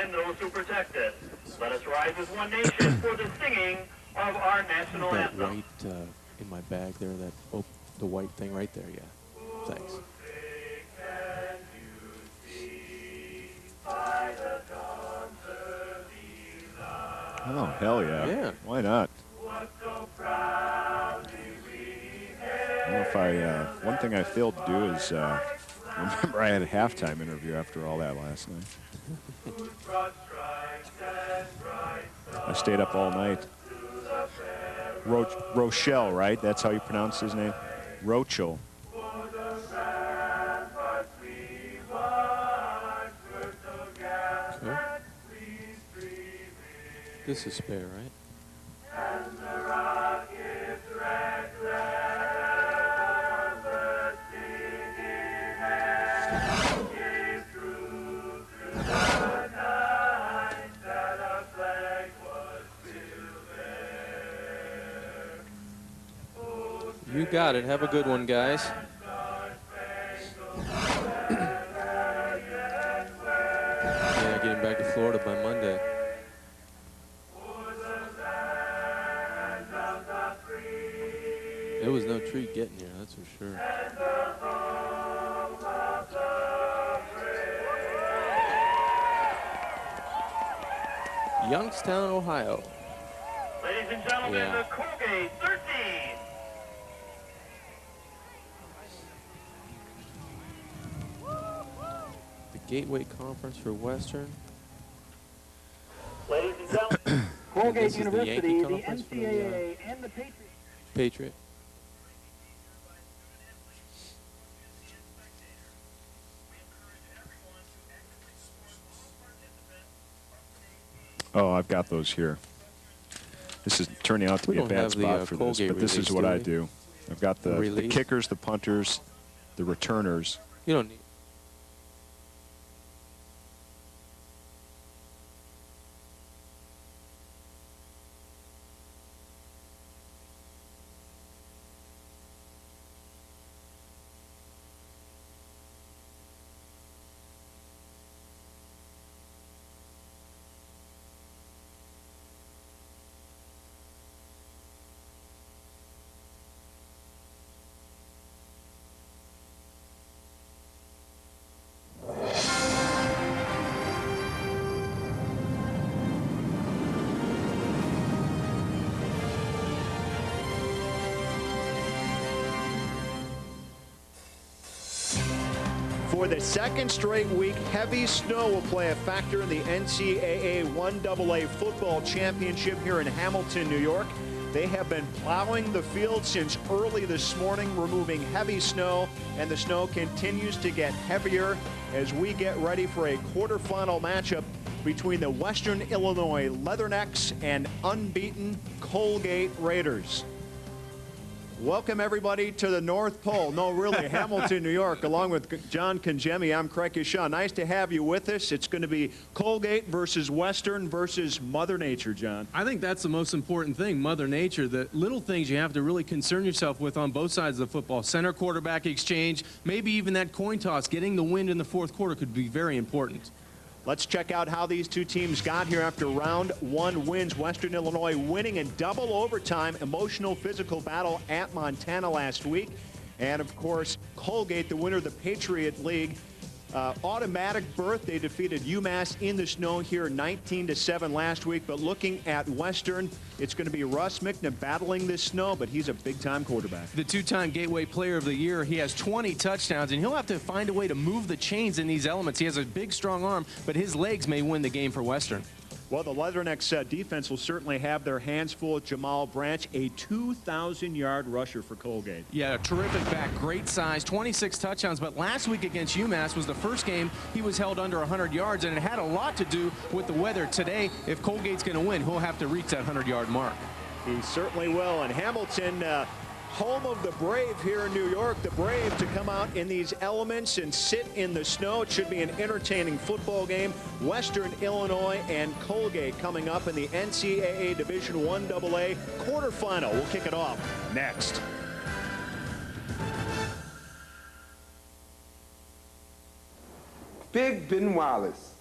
and those who protect it. Let us rise as one nation for the singing of our national anthem. That white in my bag there, the white thing right there, yeah. Thanks. Oh, hell yeah. Yeah. Why not? I don't know if I, one thing I failed to do is, remember I had a halftime interview after all that last night. I stayed up all night. Rochelle, right? That's how you pronounce his name? Rochelle. Okay. This is spare, right? You got it. Have a good one, guys. Yeah, getting back to Florida by Monday. It was no treat getting here, that's for sure. Youngstown, Ohio. Ladies and gentlemen, the Colgate 13. The Gateway Conference for Western. Ladies and gentlemen, Colgate University, the the NCAA, and the Patriot. Oh, I've got those here. This is turning out to be a bad spot for this, but this is what I do. I've got the kickers, the punters, the returners. You don't need. For the second straight week, heavy snow will play a factor in the NCAA 1AA football championship here in Hamilton, New York. They have been plowing the field since early this morning, removing heavy snow, and the snow continues to get heavier as we get ready for a quarterfinal matchup between the Western Illinois Leathernecks and unbeaten Colgate Raiders. Welcome, everybody, to the North Pole. No, really, Hamilton, New York, along with John Congemi. I'm Craig Shaw. Nice to have you with us. It's going to be Colgate versus Western versus Mother Nature, John. I think that's the most important thing, Mother Nature. The little things you have to really concern yourself with on both sides of the football. Center quarterback exchange, maybe even that coin toss. Getting the win in the fourth quarter could be very important. Let's check out how these two teams got here after round one wins. Western Illinois winning in double overtime, emotional physical battle at Montana last week. And, of course, Colgate, the winner of the Patriot League. Automatic berth. They defeated UMass in the snow here 19-7 last week. But looking at Western, it's going to be Russ Mickna battling this snow, but he's a big-time quarterback. The two-time Gateway Player of the Year. He has 20 touchdowns, and he'll have to find a way to move the chains in these elements. He has a big, strong arm, but his legs may win the game for Western. Well, the Leathernecks defense will certainly have their hands full with Jamal Branch, a 2,000-yard rusher for Colgate. Yeah, terrific back, great size, 26 touchdowns. But last week against UMass was the first game he was held under 100 yards, and it had a lot to do with the weather. Today, if Colgate's going to win, he'll have to reach that 100-yard mark. He certainly will. And Hamilton, home of the Brave here in New York, the Brave to come out in these elements and sit in the snow. It should be an entertaining football game. Western Illinois and Colgate coming up in the NCAA Division 1AA quarterfinal. We'll kick it off next. Big Ben Wallace.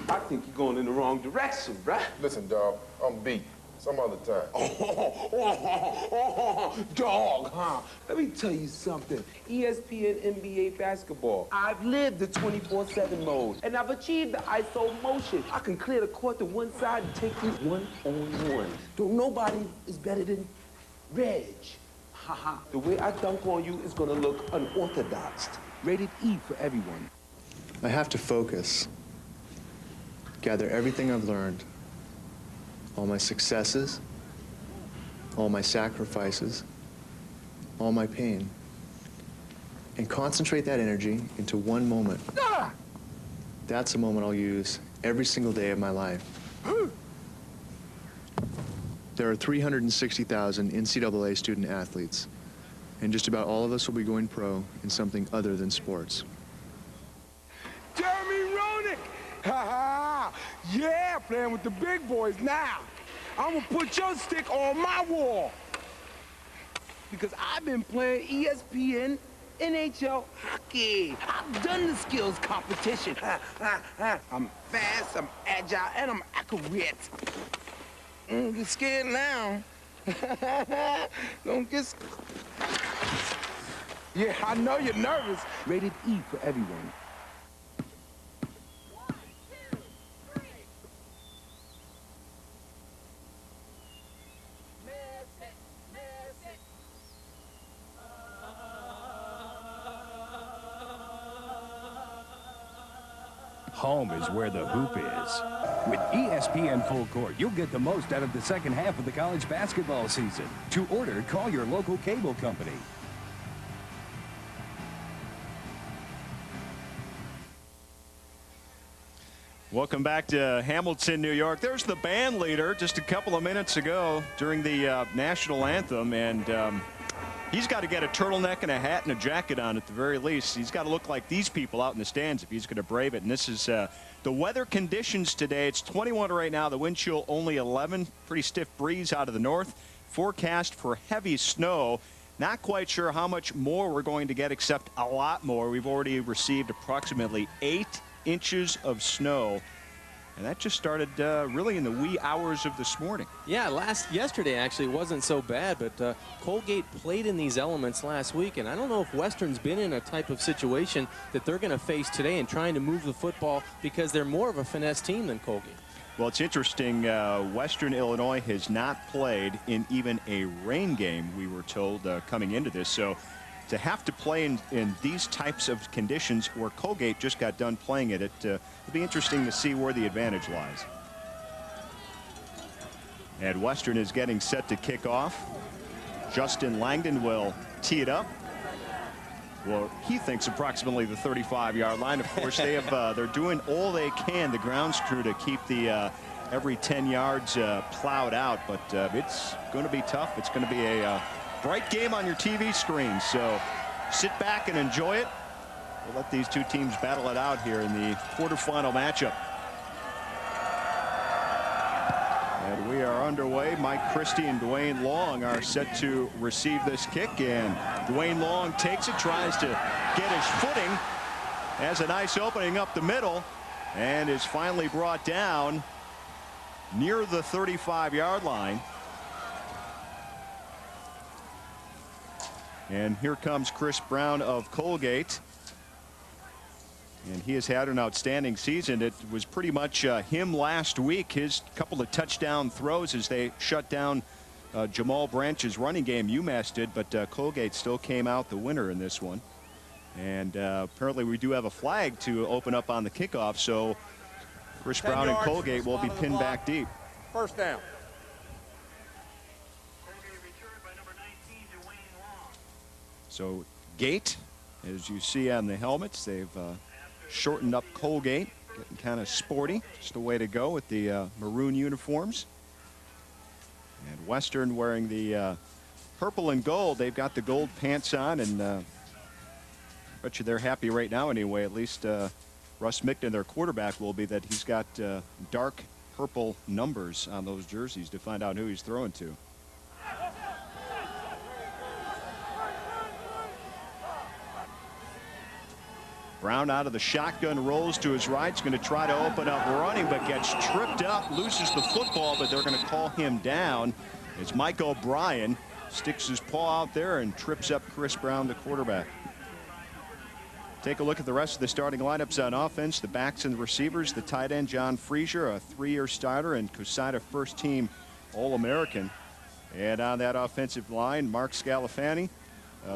I think you're going in the wrong direction, bruh. Listen, dog, I'm beat. Some other time. Dog, huh? Let me tell you something. ESPN NBA basketball. I've lived the 24/7 mode, and I've achieved the ISO motion. I can clear the court to one side and take you one-on-one. Don't nobody is better than Reg. Haha. The way I dunk on you is gonna look unorthodox. Rated E for everyone. I have to focus, gather everything I've learned, all my successes, all my sacrifices, all my pain, and concentrate that energy into one moment. Ah! That's a moment I'll use every single day of my life. There are 360,000 NCAA student athletes, and just about all of us will be going pro in something other than sports. Jeremy Roenick! Ha ha! Yeah, playing with the big boys now. I'm gonna put your stick on my wall. Because I've been playing ESPN NHL hockey. I've done the skills competition. I'm fast, I'm agile, and I'm accurate. Don't get scared now. Don't get... Yeah, I know you're nervous. Rated E for everyone. Home is where the hoop is. With ESPN Full Court, you'll get the most out of the second half of the college basketball season. To order, call your local cable company. Welcome back to Hamilton, New York. There's the band leader just a couple of minutes ago during the national anthem, and he's got to get a turtleneck and a hat and a jacket on at the very least. He's got to look like these people out in the stands if he's going to brave it. And this is the weather conditions today. It's 21 right now. The wind chill only 11. Pretty stiff breeze out of the north. Forecast for heavy snow. Not quite sure how much more we're going to get, except a lot more. We've already received approximately 8 inches of snow. And that just started really in the wee hours of this morning. Yeah, yesterday actually wasn't so bad, but Colgate played in these elements last week, and I don't know if Western's been in a type of situation that they're going to face today in trying to move the football, because they're more of a finesse team than Colgate. Well, it's interesting. Western Illinois has not played in even a rain game, we were told, coming into this. So to have to play in these types of conditions where Colgate just got done playing it, it'll be interesting to see where the advantage lies. And Western is getting set to kick off. Justin Langdon will tee it up. Well, he thinks approximately the 35-yard line. Of course, they have they're doing all they can, the grounds crew, to keep the every 10 yards plowed out, but it's going to be tough. It's going to be a bright game on your TV screen, so sit back and enjoy it. We'll let these two teams battle it out here in the quarterfinal matchup. And we are underway. Mike Christie and Dwayne Long are set to receive this kick, and Dwayne Long takes it, tries to get his footing, has a nice opening up the middle, and is finally brought down near the 35-yard line. And here comes Chris Brown of Colgate. And he has had an outstanding season. It was pretty much him last week. His couple of touchdown throws as they shut down Jamal Branch's running game. UMass did, but Colgate still came out the winner in this one. And apparently we do have a flag to open up on the kickoff. So Chris Brown and Colgate will be pinned back deep. First down. So Gate, as you see on the helmets, they've shortened up Colgate, getting kind of sporty. Just the way to go with the maroon uniforms. And Western wearing the purple and gold. They've got the gold pants on, and bet you they're happy right now anyway. At least Russ Mickton, their quarterback, will be, that he's got dark purple numbers on those jerseys to find out who he's throwing to. Brown out of the shotgun, rolls to his right. He's going to try to open up running, but gets tripped up, loses the football, but they're going to call him down. It's Mike O'Brien sticks his paw out there and trips up Chris Brown, the quarterback. Take a look at the rest of the starting lineups on offense. The backs and the receivers. The tight end John Frazier, a 3-year starter and Cosida first-team All-American. And on that offensive line, Mark Scalafani,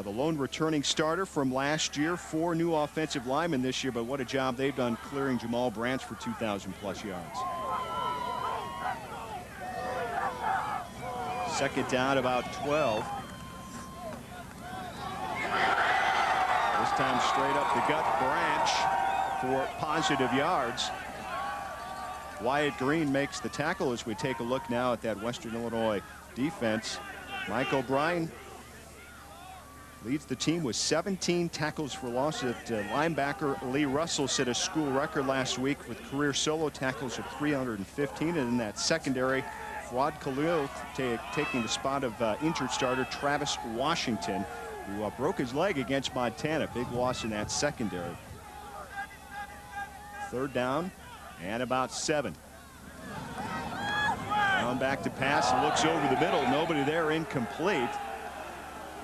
the lone returning starter from last year. 4 new offensive linemen this year, but what a job they've done clearing Jamal Branch for 2,000+ yards. Second down, about 12. This time straight up the gut, Branch for positive yards. Wyatt Green makes the tackle as we take a look now at that Western Illinois defense. Mike O'Brien leads the team with 17 tackles for loss. Linebacker Lee Russell set a school record last week with career solo tackles of 315. And in that secondary, Fuad Khalil taking the spot of injured starter Travis Washington, who broke his leg against Montana. Big loss in that secondary. Third down and about 7. Down back to pass, looks over the middle, nobody there, incomplete.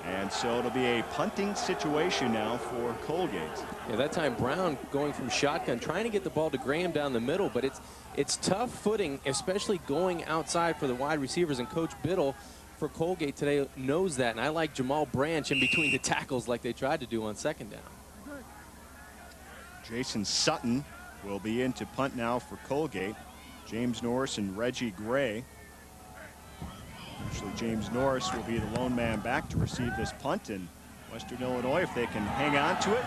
And so it'll be a punting situation now for Colgate. Yeah, that time Brown going from shotgun, trying to get the ball to Graham down the middle, but it's tough footing, especially going outside for the wide receivers, and Coach Biddle for Colgate today knows that, and I like Jamal Branch in between the tackles like they tried to do on second down. Jason Sutton will be in to punt now for Colgate. James Norris and Reggie Gray. Actually, James Norris will be the lone man back to receive this punt, and Western Illinois, if they can hang on to it,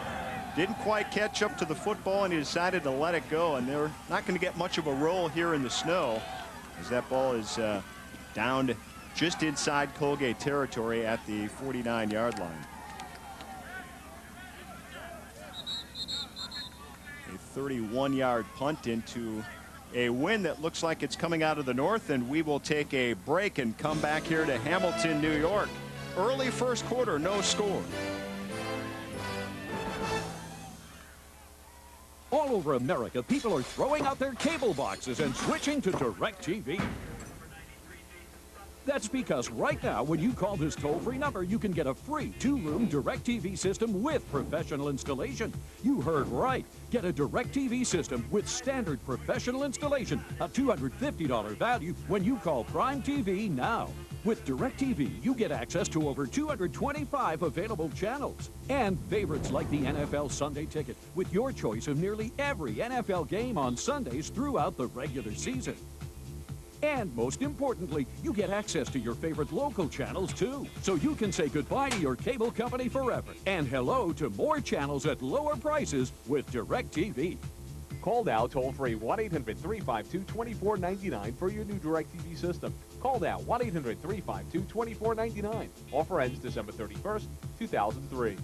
didn't quite catch up to the football, and he decided to let it go, and they're not going to get much of a roll here in the snow as that ball is downed just inside Colgate territory at the 49-yard line. A 31-yard punt into a win that looks like it's coming out of the north, and we will take a break and come back here to Hamilton, New York. Early first quarter, no score. All over America, people are throwing out their cable boxes and switching to DirecTV. That's because right now, when you call this toll-free number, you can get a free 2-room DirecTV system with professional installation. You heard right. Get a DirecTV system with standard professional installation, a $250 value when you call Prime TV now. With DirecTV, you get access to over 225 available channels and favorites like the NFL Sunday Ticket with your choice of nearly every NFL game on Sundays throughout the regular season. And most importantly, you get access to your favorite local channels too. So you can say goodbye to your cable company forever and hello to more channels at lower prices with DirecTV. Call now toll-free 1-800-352-2499 for your new DirecTV system. Call now 1-800-352-2499. Offer ends December 31st, 2003.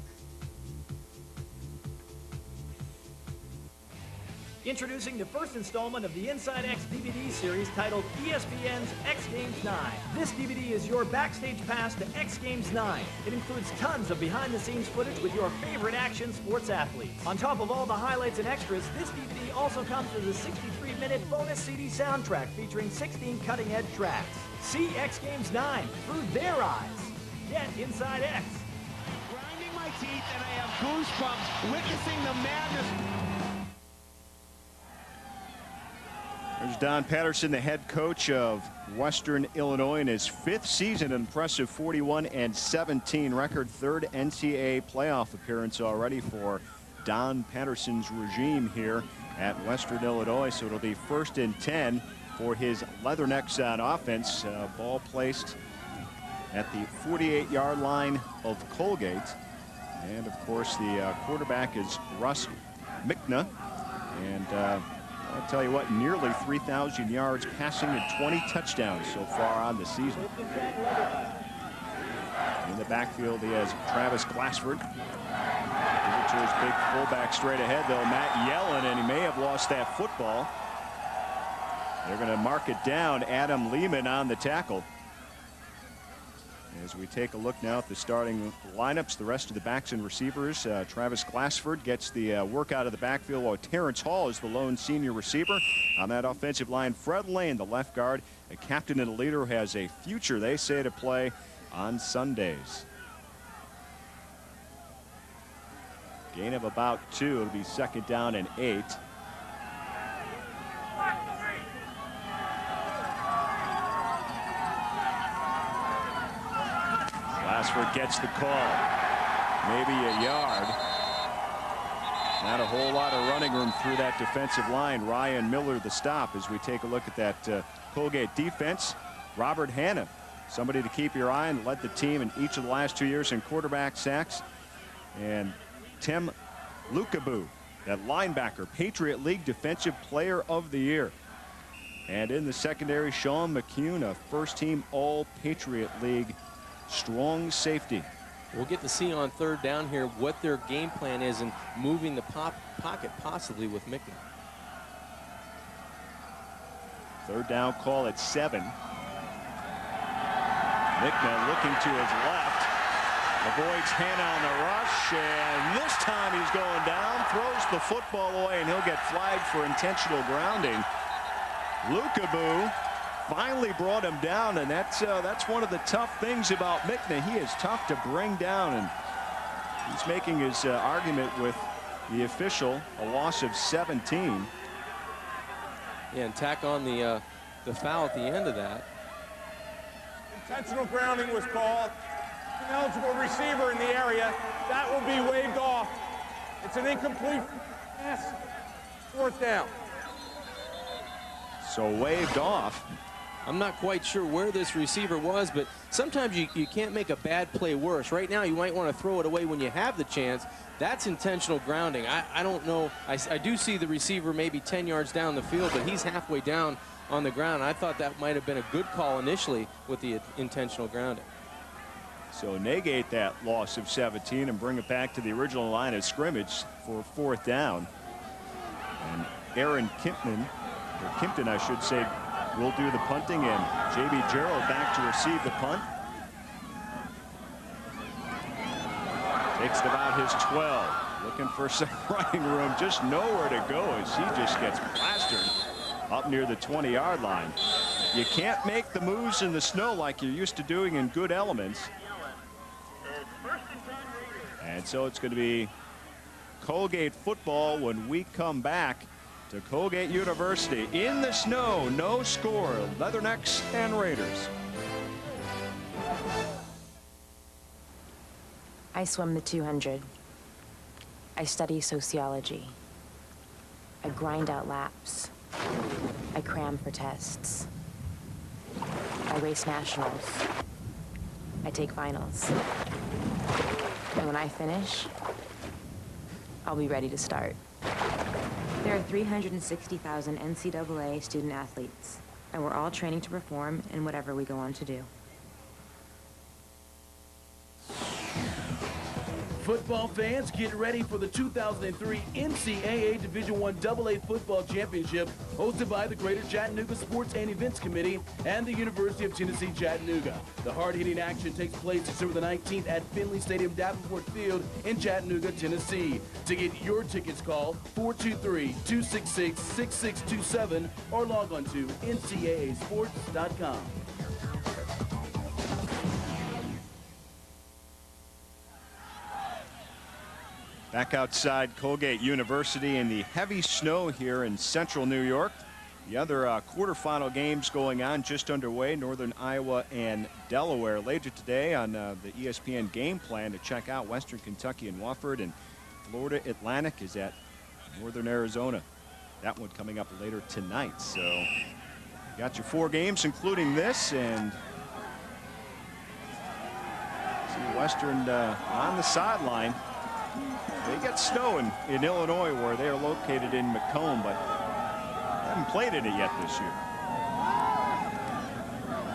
Introducing the first installment of the Inside X DVD series titled ESPN's X Games 9. This DVD is your backstage pass to X Games 9. It includes tons of behind-the-scenes footage with your favorite action sports athletes. On top of all the highlights and extras, this DVD also comes with a 63-minute bonus CD soundtrack featuring 16 cutting-edge tracks. See X Games 9 through their eyes. Get Inside X. Grinding my teeth and I have goosebumps witnessing the madness. There's Don Patterson, the head coach of Western Illinois in his 5th season, an impressive 41-17 record, 3rd NCAA playoff appearance already for Don Patterson's regime here at Western Illinois. So it'll be 1st and 10 for his Leathernecks on offense. Ball placed at the 48-yard line of Colgate. And of course the quarterback is Russ Mickna. And I'll tell you what, nearly 3,000 yards passing and 20 touchdowns so far on the season. In the backfield, he has Travis Glassford. Give it to his big fullback straight ahead, though, Matt Yellen, and he may have lost that football. They're going to mark it down. Adam Lehman on the tackle. As we take a look now at the starting lineups, the rest of the backs and receivers, Travis Glassford gets the work out of the backfield, while Terrence Hall is the lone senior receiver. On that offensive line, Fred Lane, the left guard, a captain and a leader who has a future, they say, to play on Sundays. Gain of about 2. It'll be 2nd down and 8. Glassford gets the call. Maybe a yard. Not a whole lot of running room through that defensive line. Ryan Miller the stop as we take a look at that Colgate defense. Robert Hanna, somebody to keep your eye on, led the team in each of the last 2 years in quarterback sacks. And Tim Lukabu, that linebacker, Patriot League Defensive Player of the Year. And in the secondary, Sean McCune, a first-team All-Patriot League strong safety. We'll get to see on 3rd down here what their game plan is in moving the pocket possibly with Mickey. 3rd down call at 7. Mickna looking to his left. Avoids Hanna on the rush, and this time he's going down, throws the football away, and he'll get flagged for intentional grounding. Lukabu finally brought him down, and that's one of the tough things about Mickna. He is tough to bring down, and he's making his argument with the official, a loss of 17. Yeah, and tack on the foul at the end of that. Intentional grounding was called. An eligible receiver in the area. That will be waved off. It's an incomplete pass. 4th down. So waved off. I'm not quite sure where this receiver was, but sometimes you can't make a bad play worse. Right now, you might want to throw it away when you have the chance. That's intentional grounding. I don't know. I do see the receiver maybe 10 yards down the field, but he's halfway down on the ground. I thought that might have been a good call initially with the intentional grounding. So negate that loss of 17 and bring it back to the original line of scrimmage for 4th down. And Aaron Kimpton, I should say, will do the punting, and J.B. Gerald back to receive the punt. Takes it about his 12. Looking for some running room, just nowhere to go as he just gets plastered up near the 20-yard line. You can't make the moves in the snow like you're used to doing in good elements. And so it's going to be Colgate football when we come back to Colgate University. In the snow, no score, Leathernecks and Raiders. I swim the 200. I study sociology. I grind out laps. I cram for tests. I race nationals. I take finals. And when I finish, I'll be ready to start. There are 360,000 NCAA student athletes, and we're all training to perform in whatever we go on to do. Football fans, get ready for the 2003 NCAA Division I AA Football Championship, hosted by the Greater Chattanooga Sports and Events Committee and the University of Tennessee, Chattanooga. The hard-hitting action takes place December the 19th at Finley Stadium, Davenport Field in Chattanooga, Tennessee. To get your tickets, call 423-266-6627 or log on to ncaasports.com. Back outside Colgate University in the heavy snow here in central New York. The other quarterfinal games going on just underway, Northern Iowa and Delaware. Later today on the ESPN game plan to check out Western Kentucky and Wofford, and Florida Atlantic is at Northern Arizona. That one coming up later tonight. So you got your 4 games, including this, and see Western on the sideline. They get snow in Illinois, where they are located in Macomb, but haven't played in it yet this year.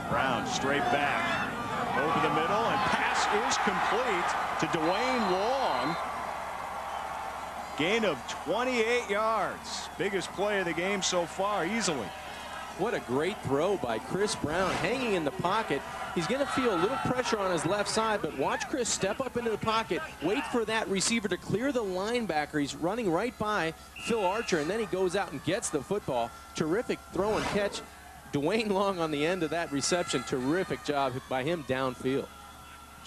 Brown straight back over the middle, and pass is complete to Dwayne Long. Gain of 28 yards. Biggest play of the game so far, easily. What a great throw by Chris Brown, hanging in the pocket. He's going to feel a little pressure on his left side, but watch Chris step up into the pocket, wait for that receiver to clear the linebacker. He's running right by Phil Archer, and then he goes out and gets the football. Terrific throw and catch. Dwayne Long on the end of that reception. Terrific job by him downfield.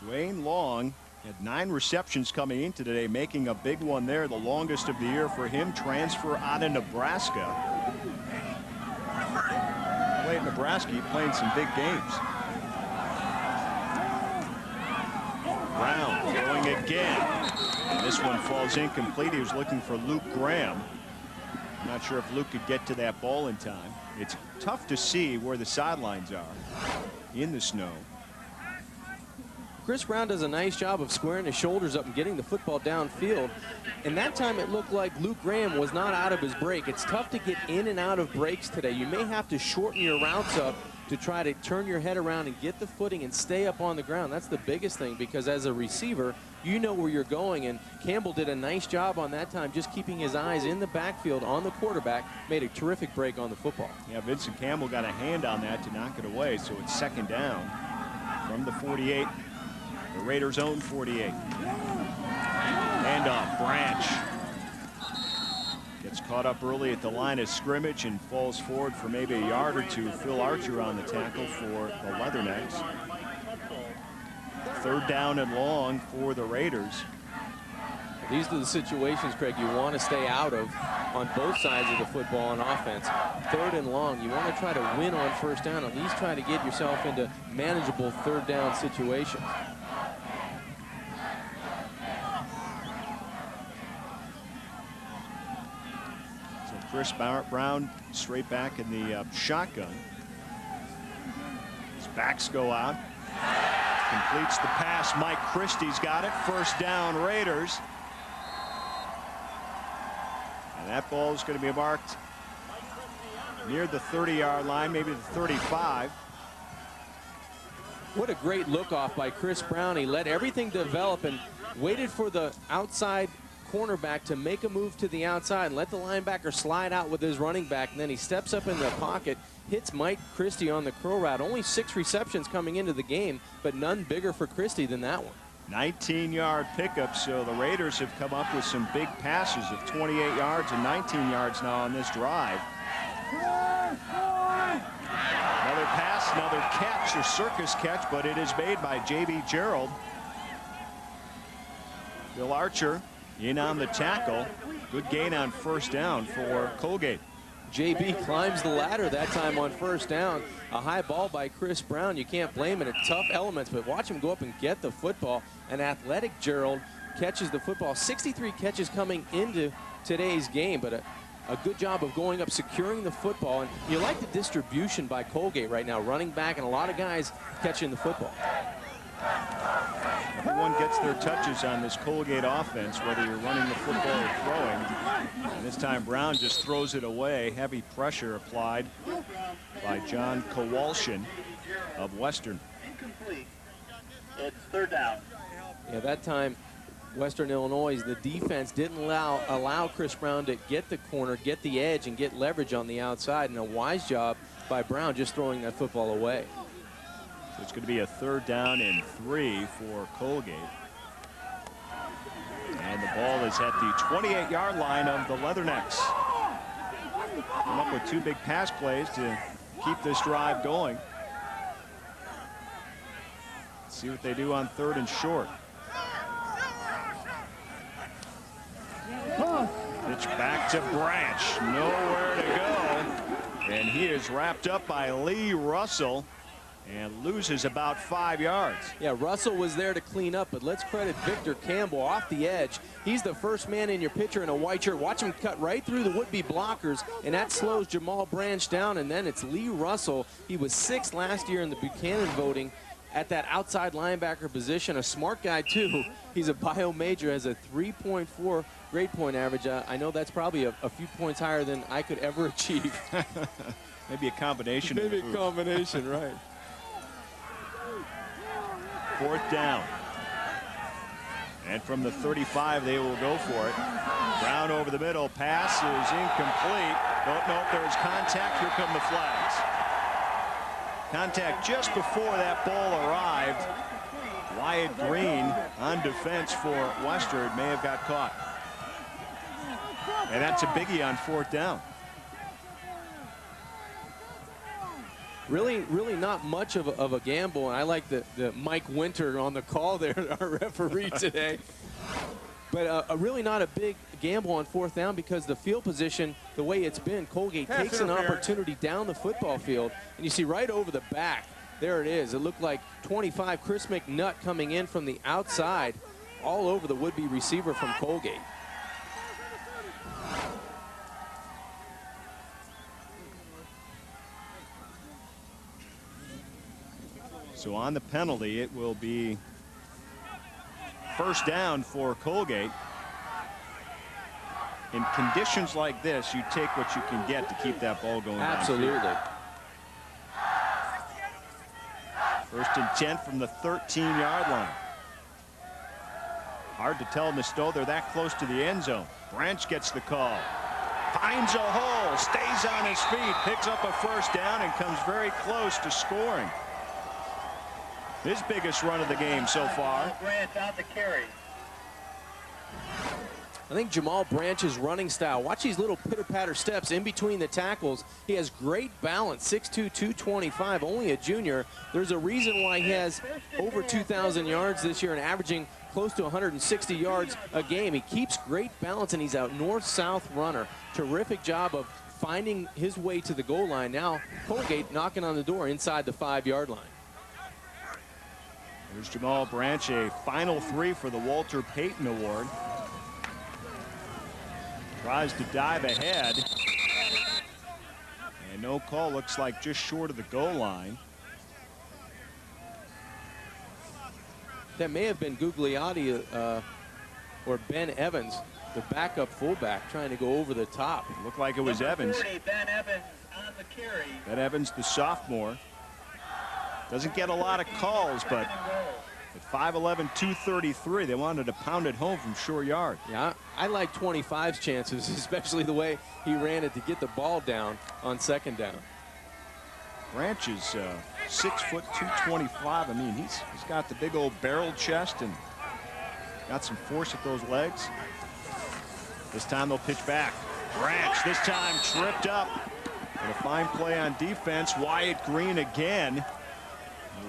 Dwayne Long had 9 receptions coming into today, making a big one there, the longest of the year for him. Transfer out of Nebraska. Played Nebraska, he played some big games. Brown throwing again. And this one falls incomplete. He was looking for Luke Graham. I'm not sure if Luke could get to that ball in time. It's tough to see where the sidelines are in the snow. Chris Brown does a nice job of squaring his shoulders up and getting the football downfield. And that time it looked like Luke Graham was not out of his break. It's tough to get in and out of breaks today. You may have to shorten your routes up to try to turn your head around and get the footing and stay up on the ground. That's the biggest thing, because as a receiver, you know where you're going. And Campbell did a nice job on that time, just keeping his eyes in the backfield on the quarterback. Made a terrific break on the football. Yeah, Vincent Campbell got a hand on that to knock it away, so it's 2nd down from the 48. The Raiders' own 48. And a Branch gets caught up early at the line of scrimmage and falls forward for maybe a yard or two. Phil Archer on the tackle for the Leathernecks. 3rd down and long for the Raiders. These are the situations, Craig, you want to stay out of on both sides of the football on offense. 3rd and long, you want to try to win on 1st down, at least try to get yourself into manageable 3rd down situations. Chris Brown straight back in the shotgun. His backs go out. Completes the pass. Mike Christie's got it. 1st down, Raiders. And that ball is going to be marked near the 30-yard line, maybe the 35. What a great look off by Chris Brown. He let everything develop and waited for the outside cornerback to make a move to the outside and let the linebacker slide out with his running back, and then he steps up in the pocket, hits Mike Christie on the curl route. Only 6 receptions coming into the game, but none bigger for Christie than that one. 19-yard pickup, so the Raiders have come up with some big passes of 28 yards and 19 yards now on this drive. Another pass, another catch, or circus catch, but it is made by J.B. Gerald. Bill Archer in on the tackle. Good gain on 1st down for Colgate. JB climbs the ladder that time on 1st down. A high ball by Chris Brown. You can't blame it. Tough elements, but watch him go up and get the football. An athletic Gerald catches the football. 63 catches coming into today's game, but a good job of going up, securing the football. And you like the distribution by Colgate right now, running back and a lot of guys catching the football. Everyone gets their touches on this Colgate offense, whether you're running the football or throwing. And this time Brown just throws it away. Heavy pressure applied by John Kowalshin of Western. Incomplete. It's 3rd down. Yeah, that time Western Illinois, the defense didn't allow Chris Brown to get the corner, get the edge, and get leverage on the outside. And a wise job by Brown just throwing that football away. So it's going to be a 3rd down and 3 for Colgate. And the ball is at the 28-yard line of the Leathernecks. Come up with 2 big pass plays to keep this drive going. Let's see what they do on 3rd and short. Pitch back to Branch. Nowhere to go. And he is wrapped up by Lee Russell and loses about 5 yards. Yeah, Russell was there to clean up, but let's credit Victor Campbell off the edge. He's the first man in your picture in a white shirt. Watch him cut right through the would-be blockers, and that slows Jamal Branch down, and then it's Lee Russell. He was 6th last year in the Buchanan voting at that outside linebacker position. A smart guy, too. He's a bio major, has a 3.4 grade point average. I know that's probably a few points higher than I could ever achieve. Maybe a combination. Maybe a combination, right. 4th down. And from the 35, they will go for it. Brown over the middle. Pass is incomplete. Don't know if there's contact. Here come the flags. Contact just before that ball arrived. Wyatt Green on defense for Western may have got caught. And that's a biggie on 4th down. Really not much of a gamble, and I like the Mike Winter on the call there, our referee today. But really not a big gamble on 4th down because the field position, the way it's been, Colgate takes an opportunity down the football field, and you see right over the back, there it is. It looked like 25, Chris McNutt coming in from the outside all over the would-be receiver from Colgate. So on the penalty, it will be 1st down for Colgate. In conditions like this, you take what you can get to keep that ball going. Absolutely. 1st and 10 from the 13-yard line. Hard to tell in the snow they're that close to the end zone. Branch gets the call. Finds a hole, stays on his feet, picks up a 1st down, and comes very close to scoring. His biggest run of the game so far. Branch out the carry. I think Jamal Branch's running style, watch these little pitter-patter steps in between the tackles. He has great balance, 6'2", 225, only a junior. There's a reason why he has over 2,000 yards this year and averaging close to 160 yards a game. He keeps great balance, and he's a north-south runner. Terrific job of finding his way to the goal line. Now Colgate knocking on the door inside the 5-yard line. There's Jamal Branch, a final 3 for the Walter Payton Award. Tries to dive ahead. And no call, looks like just short of the goal line. That may have been Gugliotti or Ben Evans, the backup fullback, trying to go over the top. Looked like it was Evans. 40, Ben Evans on the carry. Ben Evans, the sophomore. Doesn't get a lot of calls, but at 5'11", 233, they wanted to pound it home from short yard. Yeah, I like 25's chances, especially the way he ran it to get the ball down on 2nd down. Branch is 6 foot 225. I mean, he's got the big old barrel chest and got some force at those legs. This time they'll pitch back. Branch this time tripped up. And a fine play on defense. Wyatt Green again.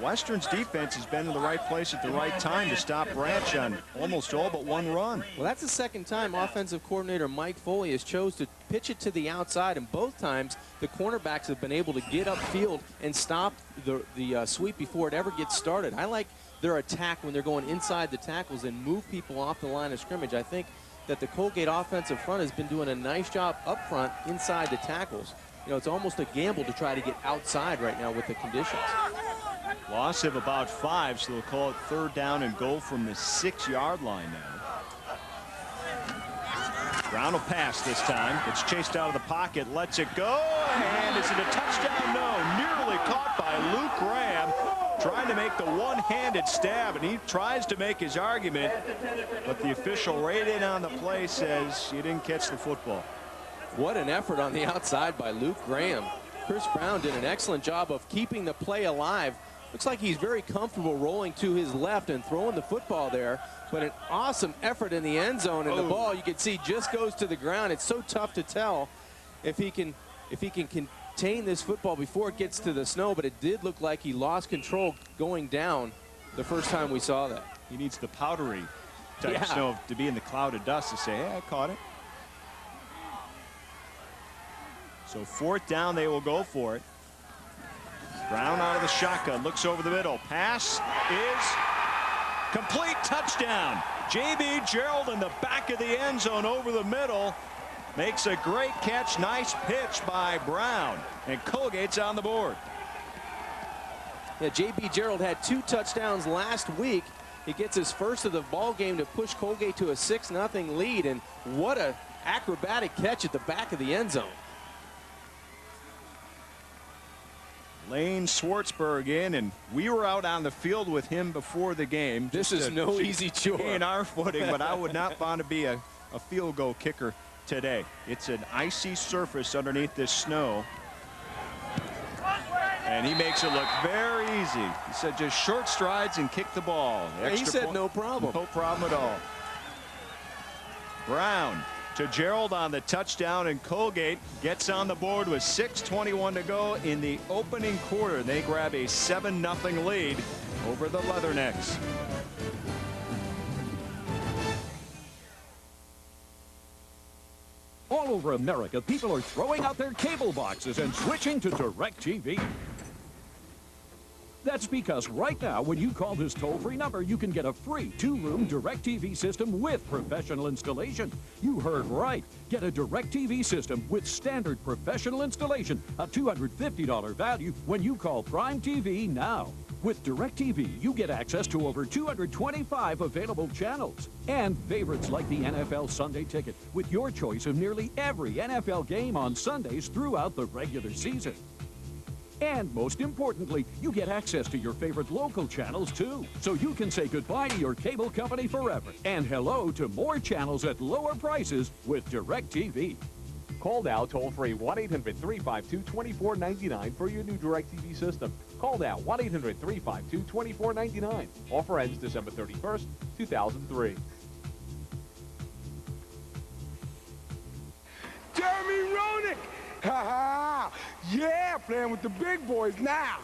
Western's defense has been in the right place at the right time to stop Branch on almost all but one run. Well, that's the 2nd time offensive coordinator Mike Foley has chose to pitch it to the outside, and both times the cornerbacks have been able to get upfield and stop the sweep before it ever gets started. I like their attack when they're going inside the tackles and move people off the line of scrimmage. I think that the Colgate offensive front has been doing a nice job up front inside the tackles. You know, it's almost a gamble to try to get outside right now with the conditions. Loss of about 5, so they'll call it 3rd down and goal from the 6-yard line now. Brown will pass this time. Gets chased out of the pocket, lets it go, and is it a touchdown? No, nearly caught by Luke Graham, trying to make the one-handed stab, and he tries to make his argument, but the official right in on the play says you didn't catch the football. What an effort on the outside by Luke Graham. Chris Brown did an excellent job of keeping the play alive. Looks like he's very comfortable rolling to his left and throwing the football there, but an awesome effort in the end zone, and the ball you can see just goes to the ground. It's so tough to tell if he can contain this football before it gets to the snow, but it did look like he lost control going down the first time we saw that. He needs the powdery type snow to be in the cloud of dust to say, hey, I caught it. So 4th down, they will go for it. Brown out of the shotgun, looks over the middle. Pass is complete, touchdown. J.B. Gerald in the back of the end zone over the middle. Makes a great catch, nice pitch by Brown. And Colgate's on the board. Yeah, J.B. Gerald had 2 touchdowns last week. He gets his first of the ball game to push Colgate to a 6-0 lead. And what a acrobatic catch at the back of the end zone. Lane Schwartzberg in, and we were out on the field with him before the game. This is no easy chore. Gain our footing, but I would not want to be a field goal kicker today. It's an icy surface underneath this snow. And he makes it look very easy. He said just short strides and kick the ball. He said no problem. No problem at all. Brown to Gerald on the touchdown, and Colgate gets on the board with 6:21 to go in the opening quarter. They grab a 7-0 lead over the Leathernecks. All over America, people are throwing out their cable boxes and switching to DirecTV. That's because right now, when you call this toll-free number, you can get a free 2-room DirecTV system with professional installation. You heard right. Get a DirecTV system with standard professional installation, a $250 value when you call Prime TV now. With DirecTV, you get access to over 225 available channels and favorites like the NFL Sunday Ticket with your choice of nearly every NFL game on Sundays throughout the regular season. And most importantly, you get access to your favorite local channels too. So you can say goodbye to your cable company forever and hello to more channels at lower prices with DirecTV. Call now toll-free 1-800-352-2499 for your new DirecTV system. Call now 1-800-352-2499. Offer ends December 31st, 2003. Jeremy Roenick! Ha ha! Yeah, playing with the big boys now.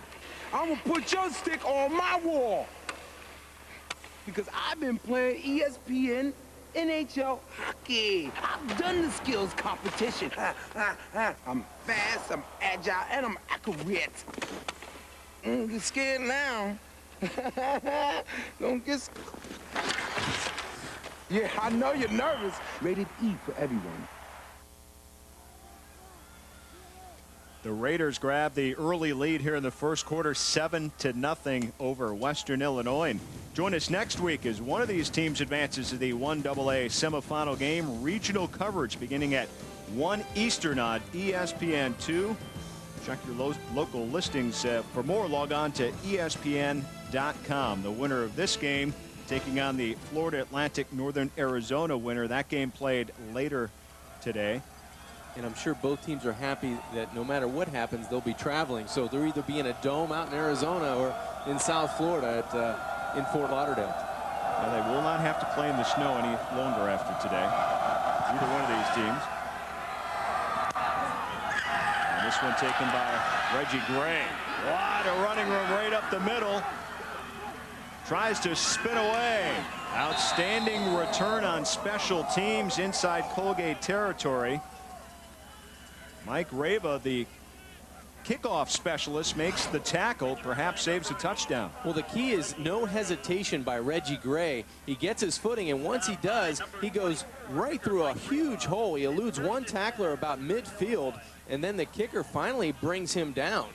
I'm gonna put your stick on my wall. Because I've been playing ESPN NHL hockey. I've done the skills competition. I'm fast, I'm agile, and I'm accurate. Don't get scared now. Don't get... Yeah, I know you're nervous. Rated E for everyone. The Raiders grab the early lead here in the first quarter, 7-0 over Western Illinois. And join us next week as one of these teams advances to the 1AA semifinal game. Regional coverage beginning at 1 Eastern on ESPN2. Check your local listings for more. Log on to ESPN.com. The winner of this game taking on the Florida Atlantic Northern Arizona winner. That game played later today. And I'm sure both teams are happy that no matter what happens, they'll be traveling. So they'll either be in a dome out in Arizona or in South Florida in Fort Lauderdale. And they will not have to play in the snow any longer after today. Either one of these teams. And this one taken by Reggie Gray. A lot of running room right up the middle. Tries to spin away. Outstanding return on special teams inside Colgate territory. Mike Rava, the kickoff specialist, makes the tackle, perhaps saves a touchdown. Well, the key is no hesitation by Reggie Gray. He gets his footing, and once he does, he goes right through a huge hole. He eludes one tackler about midfield, and then the kicker finally brings him down.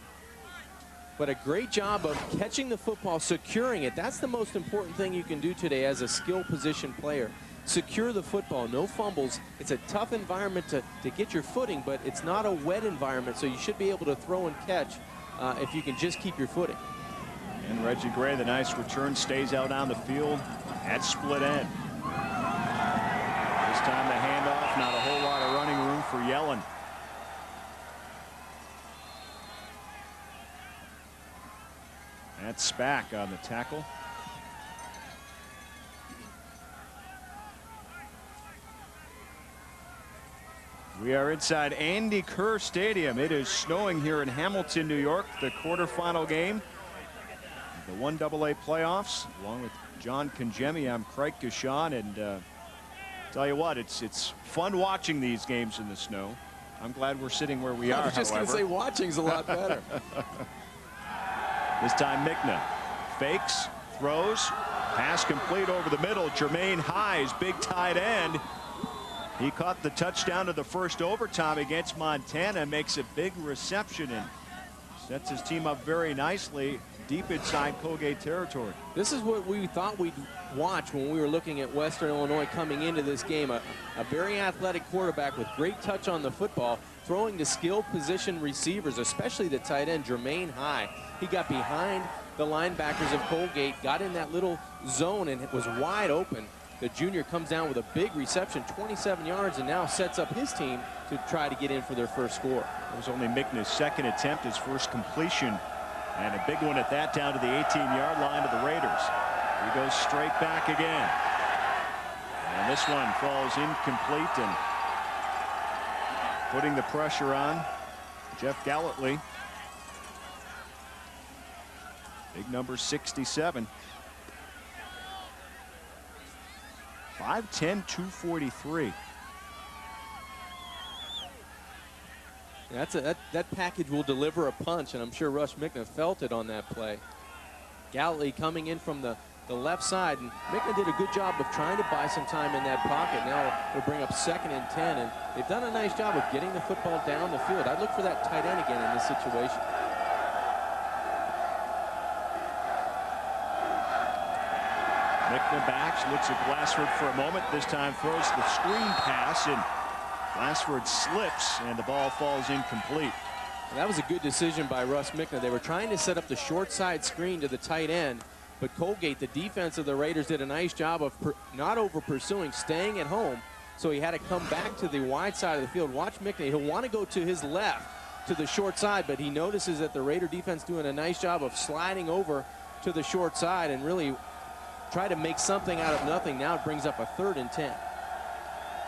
But a great job of catching the football, securing it. That's the most important thing you can do today as a skill position player. Secure the football, no fumbles. It's a tough environment to get your footing, but it's not a wet environment, so you should be able to throw and catch if you can just keep your footing. And Reggie Gray, the nice return, stays out on the field at split end. This time the handoff, not a whole lot of running room for Yellen. That's Spack on the tackle. We are inside Andy Kerr Stadium. It is snowing here in Hamilton, New York. The quarterfinal game, the 1AA playoffs, along with John Congemi. I'm Craig Gashawn, and tell you what, it's fun watching these games in the snow. I'm glad we're sitting where we are. I was just going to say watching's a lot better. This time Mickna fakes, throws, pass complete over the middle. Jermaine Highs, big tight end. He caught the touchdown to the first overtime against Montana, makes a big reception and Sets his team up very nicely deep inside Colgate territory. This is what we thought we'd watch when we were looking at Western Illinois coming into this game. A very athletic quarterback with great touch on the football, throwing to skill position receivers, especially the tight end, Jermaine High. He got behind the linebackers of Colgate, got in that little zone, and it was wide open. The junior comes down with a big reception, 27 yards, and now sets up his team to try to get in for their first score. It was only Mickna's second attempt, his first completion, and a big one at that, down to the 18-yard line of the Raiders. He goes straight back again. And this one falls incomplete, and putting the pressure on Jeff Gallatley. Big number 67. 5'10", 243. That package will deliver a punch, and I'm sure Russ Mickna felt it on that play. Gallatley coming in from the left side, and Mickna did a good job of trying to buy some time in that pocket. Now they'll bring up 2nd and 10, and they've done a nice job of getting the football down the field. I'd look for that tight end again in this situation. Mickna backs, looks at Glassford for a moment. This time throws the screen pass, and Glassford slips, and the ball falls incomplete. That was a good decision by Russ Mickna. They were trying to set up the short side screen to the tight end, but Colgate, the defense of the Raiders, did a nice job of not over pursuing, staying at home. So he had to come back to the wide side of the field. Watch Mickna. He'll want to go to his left to the short side, but he notices that the Raider defense doing a nice job of sliding over to the short side and really try to make something out of nothing. Now it brings up a 3rd and 10.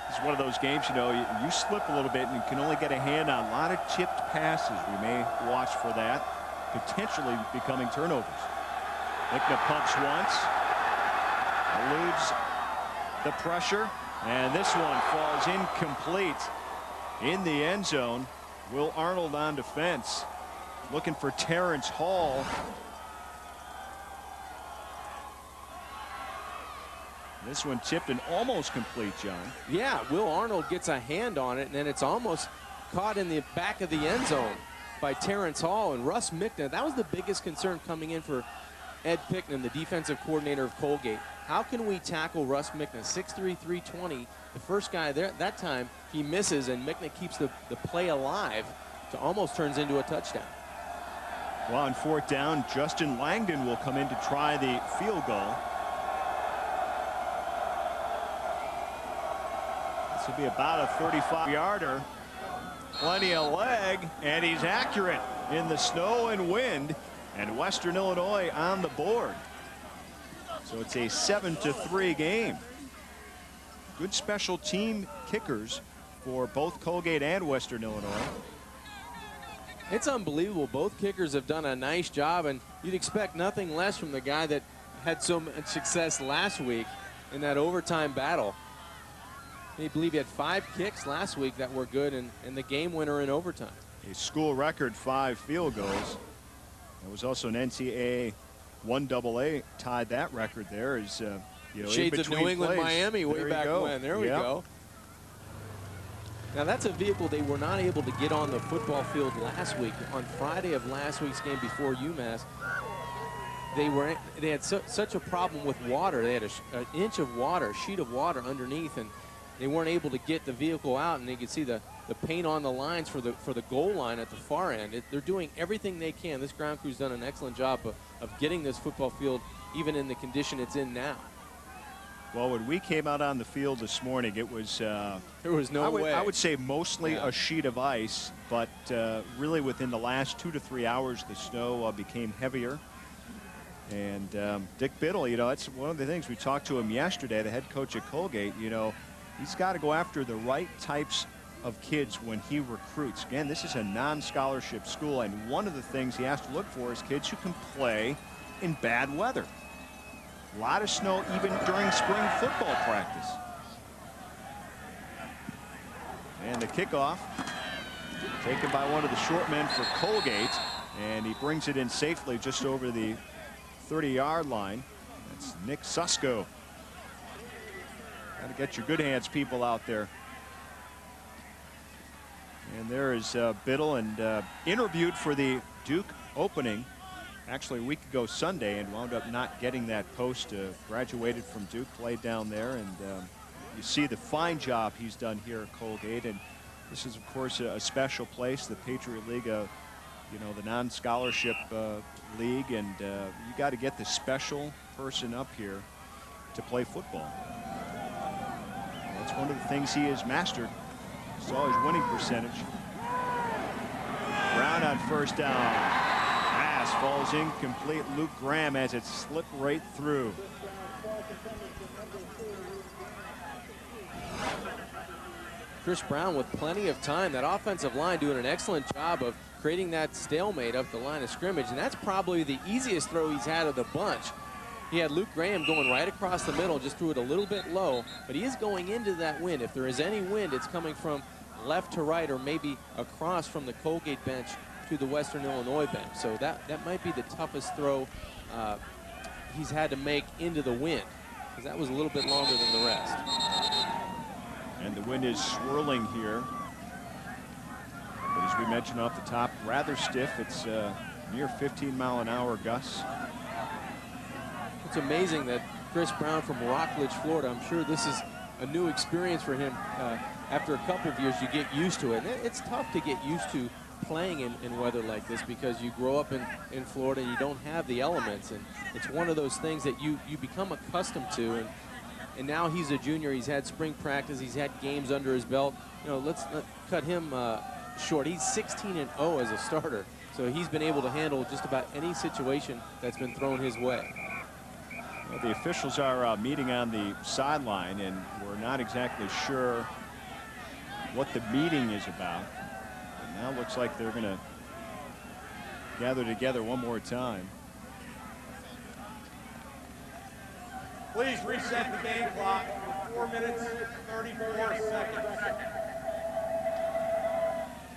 It's one of those games, you know, you slip a little bit and you can only get a hand on a lot of chipped passes. We may watch for that, potentially becoming turnovers. Mickna pumps once, eludes the pressure, and this one falls incomplete in the end zone. Will Arnold on defense, looking for Terrence Hall. This one tipped and almost complete, John. Yeah, Will Arnold gets a hand on it, and then it's almost caught in the back of the end zone by Terrence Hall. And Russ Mickna, that was the biggest concern coming in for Ed Pickman, the defensive coordinator of Colgate. How can we tackle Russ Mickna? 6'3", 320. The first guy there, that time, he misses, and Mickna keeps the play alive to almost turns into a touchdown. Well, on 4th down, Justin Langdon will come in to try the field goal. This will be about a 35-yarder. Plenty of leg, and he's accurate in the snow and wind, and Western Illinois on the board. So it's a 7-3 game. Good special team kickers for both Colgate and Western Illinois. It's unbelievable. Both kickers have done a nice job, and you'd expect nothing less from the guy that had so much success last week in that overtime battle. I believe he had 5 kicks last week that were good, and the game winner in overtime. A school record 5 field goals. There was also an NCAA 1AA tied that record there. As you know, shades of New England, plays. Miami way back when. There we go. Now that's a vehicle they were not able to get on the football field last week. On Friday of last week's game before UMass, they had such a problem with water. They had an inch of water, a sheet of water underneath, and they weren't able to get the vehicle out, and you can see the paint on the lines for the goal line at the far end. They're doing everything they can. This ground crew's done an excellent job of getting this football field even in the condition it's in now. Well, when we came out on the field this morning, it was there was no way. I would say mostly a sheet of ice, but really within the last 2 to 3 hours, the snow became heavier. And Dick Biddle, you know, that's one of the things we talked to him yesterday, the head coach at Colgate. You know, he's got to go after the right types of kids when he recruits. Again, this is a non-scholarship school, and one of the things he has to look for is kids who can play in bad weather. A lot of snow even during spring football practice. And the kickoff taken by one of the short men for Colgate, and he brings it in safely just over the 30-yard line. That's Nick Susko. Got to get your good hands people out there. And there is Biddle, and interviewed for the Duke opening actually a week ago Sunday, and wound up not getting that post. Graduated from Duke, played down there, and you see the fine job he's done here at Colgate. And this is, of course, a special place, the Patriot League, you know, the non-scholarship league, and you got to get the special person up here to play football. That's one of the things he has mastered. Saw his winning percentage. Brown on first down. Pass falls incomplete. Luke Graham has it slipped right through. Chris Brown with plenty of time. That offensive line doing an excellent job of creating that stalemate up the line of scrimmage, and that's probably the easiest throw he's had of the bunch. He had Luke Graham going right across the middle, just threw it a little bit low, but he is going into that wind. If there is any wind, it's coming from left to right, or maybe across from the Colgate bench to the Western Illinois bench. So that might be the toughest throw he's had to make into the wind, because that was a little bit longer than the rest. And the wind is swirling here. But as we mentioned off the top, rather stiff. It's near 15-mile-an-hour gusts. It's amazing that Chris Brown from Rockledge, Florida, I'm sure this is a new experience for him. After a couple of years, you get used to it. And it's tough to get used to playing in weather like this, because you grow up in Florida and you don't have the elements. And it's one of those things that you become accustomed to. And now he's a junior. He's had spring practice. He's had games under his belt. You know, let's not cut him short. He's 16-0 as a starter. So he's been able to handle just about any situation that's been thrown his way. Well, the officials are meeting on the sideline, and we're not exactly sure what the meeting is about. But now looks like they're going to gather together one more time. Please reset the game clock for 4 minutes, 34 seconds.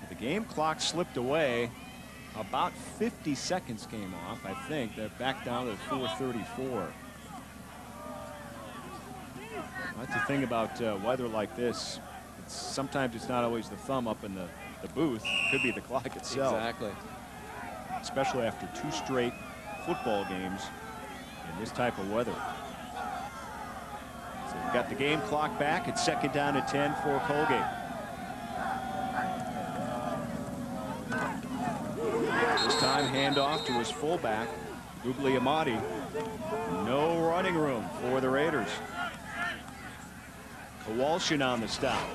The game clock slipped away. About 50 seconds came off, I think. They're back down to 4:34. That's the thing about weather like this. Sometimes it's not always the thumb up in the booth. It could be the clock itself. Exactly. Especially after 2 straight football games in this type of weather. So we've got the game clock back. It's 2nd down and 10 for Colgate. This time handoff to his fullback, Guglielmotti. No running room for the Raiders. Kowalczyk on the stop.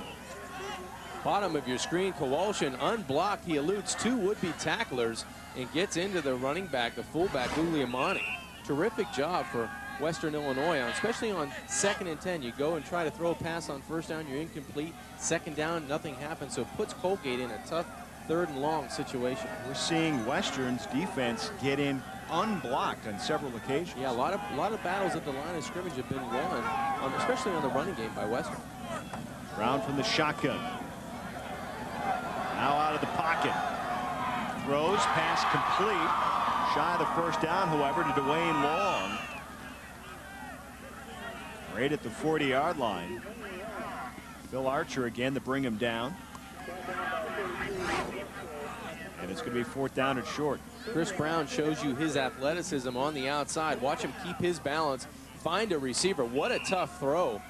Bottom of your screen, Kowalczyk unblocked. He eludes 2 would-be tacklers and gets into the running back, the fullback, Guglielmotti. Terrific job for Western Illinois, especially on 2nd and 10. You go and try to throw a pass on 1st down, you're incomplete. 2nd down, nothing happens, so it puts Colgate in a tough 3rd and long situation. We're seeing Western's defense get in unblocked on several occasions. Yeah, a lot of battles at the line of scrimmage have been won, especially on the running game by Western. Brown from the shotgun. Now out of the pocket. Throws, pass complete. Shy of the 1st down, however, to Dwayne Long. Right at the 40-yard line. Phil Archer again to bring him down. And it's going to be 4th down and short. Chris Brown shows you his athleticism on the outside. Watch him keep his balance, find a receiver. What a tough throw.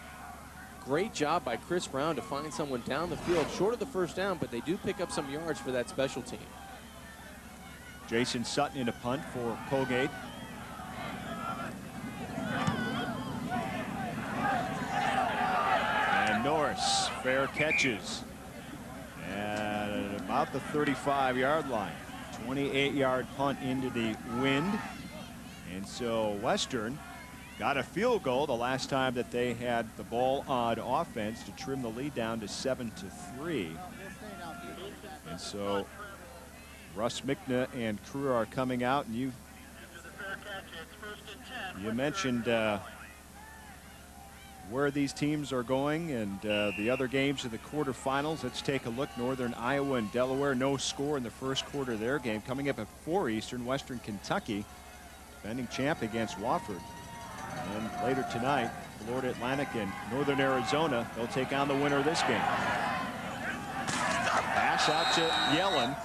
Great job by Chris Brown to find someone down the field, short of the 1st down, but they do pick up some yards for that special team. Jason Sutton in a punt for Colgate. And Norris, fair catches. And at about the 35-yard line. 28-yard punt into the wind. And so Western got a field goal the last time that they had the ball on offense to trim the lead down to 7-3. And so Russ Mickna and crew are coming out, and you mentioned where these teams are going and the other games of the quarterfinals. Let's take a look. Northern Iowa and Delaware, no score in the 1st quarter of their game. Coming up at 4 Eastern, Western Kentucky, defending champ against Wofford. And later tonight, Florida Atlantic and Northern Arizona, they'll take on the winner of this game. Pass out to Yellen.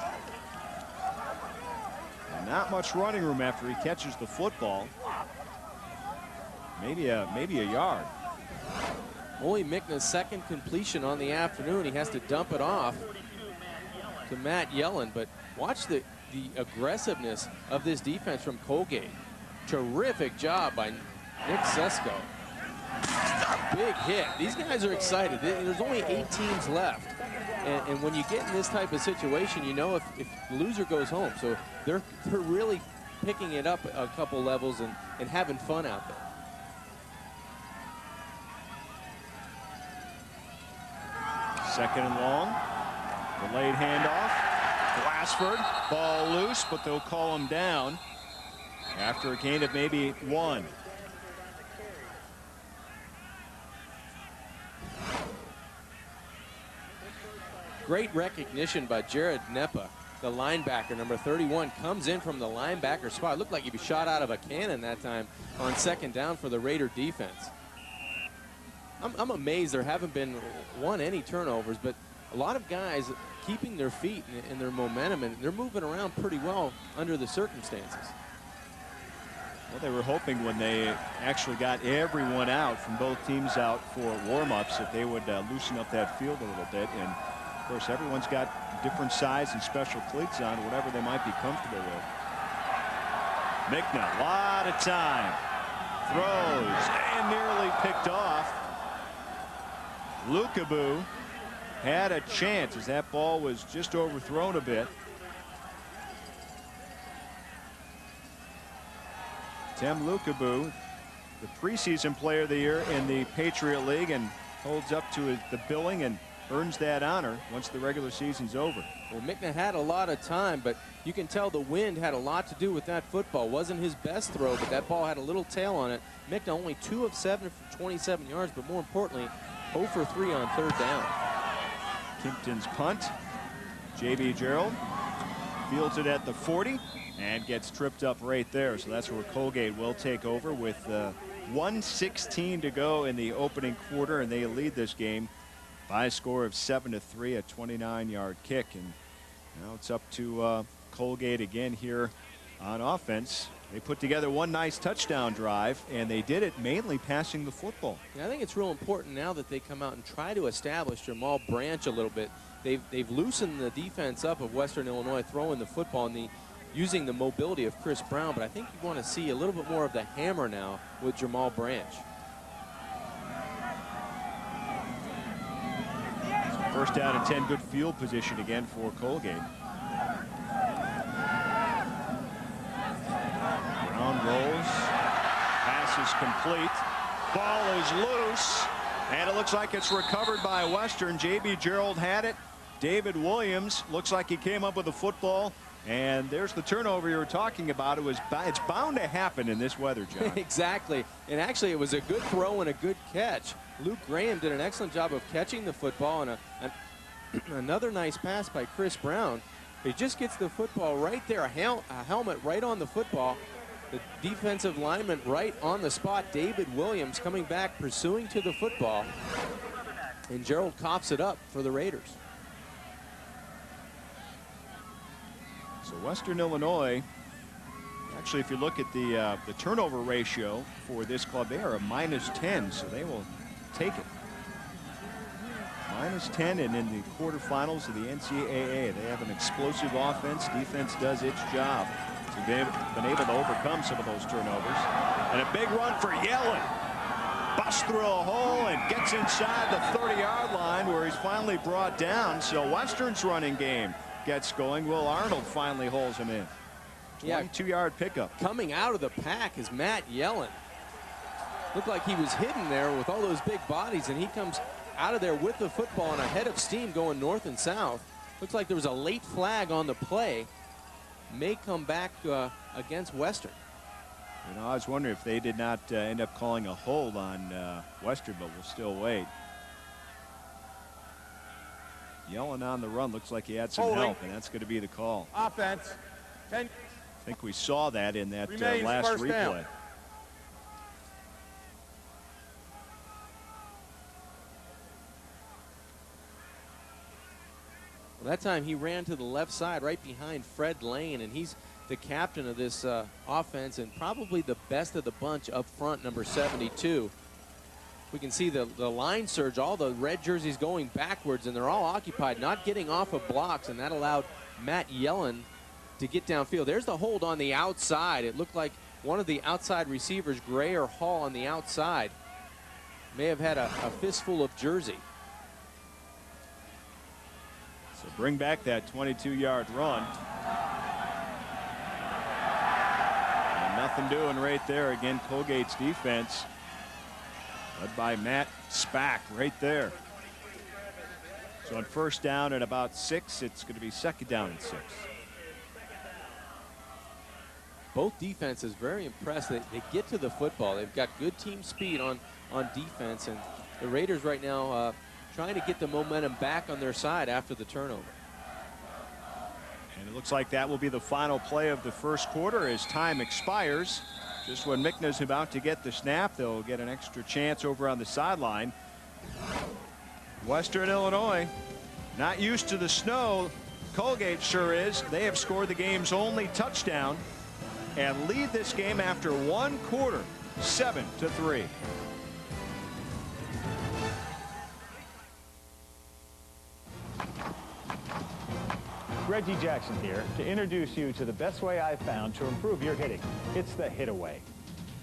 And not much running room after he catches the football. Maybe a yard. Only Mickna's second completion on the afternoon. He has to dump it off to Matt Yellen, but watch the aggressiveness of this defense from Colgate. Terrific job by Nick Sesko. Big hit. These guys are excited. There's only 8 teams left. And when you get in this type of situation, you know if the loser goes home. So they're really picking it up a couple levels and having fun out there. Second and long. Delayed handoff. Glassford, ball loose, but they'll call him down after a gain of maybe 1. Great recognition by Jared Nepa, the linebacker, number 31, comes in from the linebacker spot. It looked like he'd be shot out of a cannon that time on second down for the Raider defense. I'm amazed there haven't been any turnovers, but a lot of guys keeping their feet and their momentum, and they're moving around pretty well under the circumstances. Well, they were hoping when they actually got everyone out from both teams out for warm-ups that they would loosen up that field a little bit. And, of course, everyone's got different size and special cleats on, whatever they might be comfortable with. Mickna, a lot of time. Throws and nearly picked off. Lukabu had a chance as that ball was just overthrown a bit. Tim Lukabu, the preseason player of the year in the Patriot League, and holds up to the billing and earns that honor once the regular season's over. Well, Mickna had a lot of time, but you can tell the wind had a lot to do with that football. Wasn't his best throw, but that ball had a little tail on it. Mickna only 2 of 7 for 27 yards, but more importantly, 0 for 3 on third down. Kimpton's punt. J.B. Gerald fields it at the 40 and gets tripped up right there. So that's where Colgate will take over with 1:16 to go in the opening quarter, and they lead this game by a score of 7-3, a 29-yard kick. And now it's up to Colgate again here on offense. They put together one nice touchdown drive, and they did it mainly passing the football. Yeah, I think it's real important now that they come out and try to establish Jamal Branch a little bit. They've loosened the defense up of Western Illinois, throwing the football and using the mobility of Chris Brown, but I think you want to see a little bit more of the hammer now with Jamal Branch. First down and 10, good field position again for Colgate. Brown rolls, pass is complete, ball is loose, and it looks like it's recovered by Western. J.B. Gerald had it. David Williams looks like he came up with the football, and there's the turnover you were talking about. It's bound to happen in this weather, John. Exactly, and actually it was a good throw and a good catch. Luke Graham did an excellent job of catching the football, and another nice pass by Chris Brown. He just gets the football right there, a helmet right on the football. The defensive lineman right on the spot. David Williams coming back, pursuing to the football, and Gerald coughs it up for the Raiders. So Western Illinois, actually, if you look at the turnover ratio for this club, they are a -10, so they will take it. -10, and in the quarterfinals of the NCAA, they have an explosive offense. Defense does its job. So they've been able to overcome some of those turnovers. And a big run for Yellen. Busts through a hole and gets inside the 30-yard line, where he's finally brought down. So Western's running game gets going. Will Arnold finally holds him in. 22-yard pickup. Coming out of the pack is Matt Yellen. Looked like he was hidden there with all those big bodies, and he comes out of there with the football and a head of steam going north and south. Looks like there was a late flag on the play. May come back against Western. You know, I was wondering if they did not end up calling a hold on Western, but we'll still wait. Yellen on the run, looks like he had some help, and that's going to be the call. Offense. I think we saw that in that Remains last first replay. down. That time he ran to the left side right behind Fred Lane, and he's the captain of this offense and probably the best of the bunch up front, number 72. We can see the line surge, all the red jerseys going backwards, and they're all occupied, not getting off of blocks, and that allowed Matt Yellen to get downfield. There's the hold on the outside. It looked like one of the outside receivers, Gray or Hall on the outside, may have had a fistful of jersey. So bring back that 22-yard run. And nothing doing right there. Again, Colgate's defense led by Matt Spack right there. So on first down at about 6, it's going to be second down and 6. Both defenses very impressed. They get to the football. They've got good team speed on defense, and the Raiders right now trying to get the momentum back on their side after the turnover. And it looks like that will be the final play of the first quarter as time expires. Just when Mickna's about to get the snap, they'll get an extra chance over on the sideline. Western Illinois, not used to the snow. Colgate sure is. They have scored the game's only touchdown and lead this game after 1 quarter, 7-3. Reggie Jackson here to introduce you to the best way I've found to improve your hitting. It's the Hitway.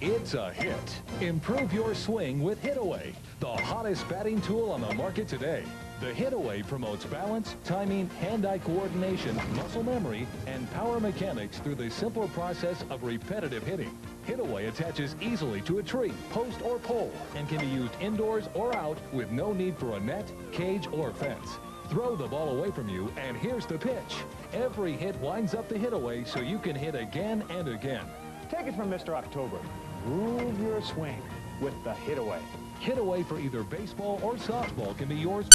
It's a hit. Improve your swing with Hitway, the hottest batting tool on the market today. The Hitway promotes balance, timing, hand-eye coordination, muscle memory, and power mechanics through the simple process of repetitive hitting. Hitway attaches easily to a tree, post, or pole, and can be used indoors or out with no need for a net, cage, or fence. Throw the ball away from you, and here's the pitch. Every hit winds up the Hitway so you can hit again and again. Take it from Mr. October. Groove your swing with the Hitway. Hitway for either baseball or softball can be yours.